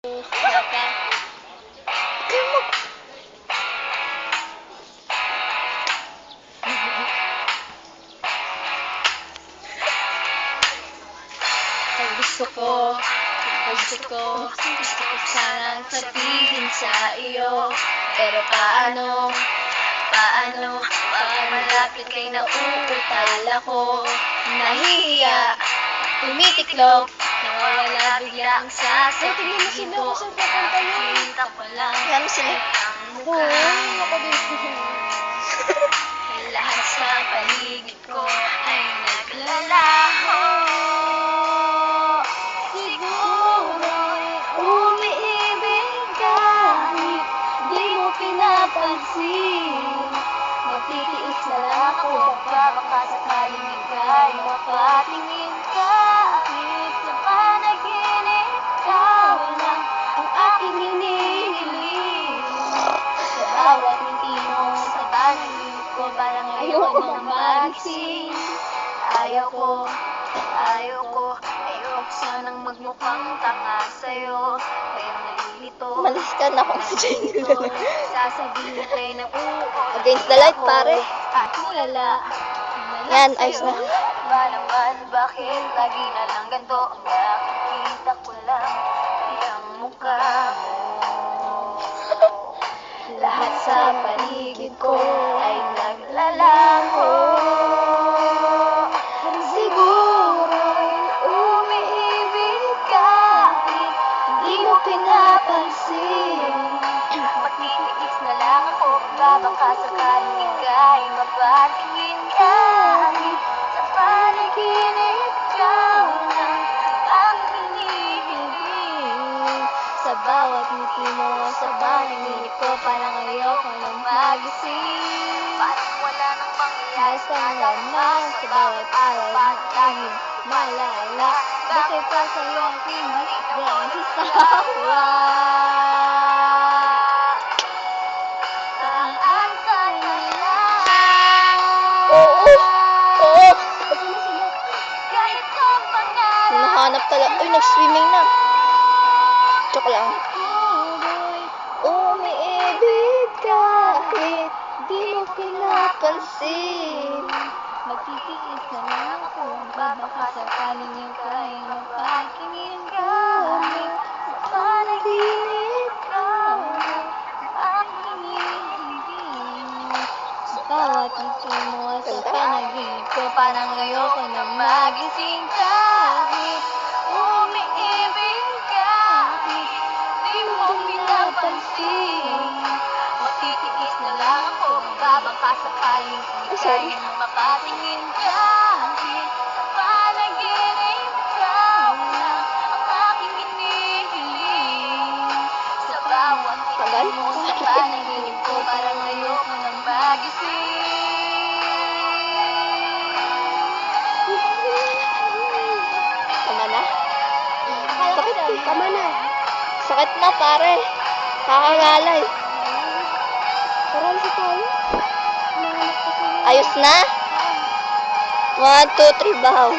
Naka. Gusto ko sanang sabihin sa iyo. Pero paano, pag malapit kay nauutal ako. Nahihiya, tumitiklop, nawawala bigla ang sasabihin ko. Nakikita ko lang Yan sila. ang mukha mo. Lahat sa paligid ko ay naglalaho. Siguro'y umiibig kahit di mo pinapansin. Magtitiis na lang ako, baka sakaling ika'y mapatingin. Kahit sa panaginip, ikaw lang ang aking hinihiling. Sa bawat ngiti mo, sa panaginip ko, parang ayoko nang magising. Ayoko sanang magmukhang tanga sa'yo. Kaya nalilito. Umalis ka na kung sa dyan. Sasabihin kay na Against the light, pare. At nilala. Yan, ayos na. Ba naman, bakit lagi na lang ganito ang nakikita ko lang ay ang mukha mo. Lahat sa paligid ko ay naglalaho. Siguro'y umiibig kahit di mo pinapansin. Magtitiis na lang ako, baka sakaling ika'y mapatingin. Kahit sa panaginip, ikaw lang ang hinihiling. Sa bawat ngiti mo, sa panaginip ko, parang ayoko nang magising. Parang wala nang mangyayari sa naman, sa bawat araw na laging malala. Bakit pa sa'yo ang pinigyan sa hawa? Saan ka na lang? Oo. Kahit ang pangarap Hinahanap talaga. Uy, nag-swimming na. Joke lang. siguro'y Umiibig kahit di mo pinapansin. magtitiis na lang ako, baka sakaling ika'y mapatingin. Kahit sa panaginip, ikaw lang ang hinihiling. Sa bawat ngiti mo, sa panaginip ko, parang ayoko na magising. Kahit umiibig kahit di mo pinapansin. Magtitiis na lang ako, baka sakaling ika'y mapatingin. Kahit sa panaginip, ikaw lang ang aking hinihiling. Sa bawat ngiti mo, sa panaginip ko, parang ayoko nang magising. Tama na? Sakit, tama na. Sakit na, pare. Kakagalay. Parang si tayo. Ayos na? 1, 2, 3, bahaw.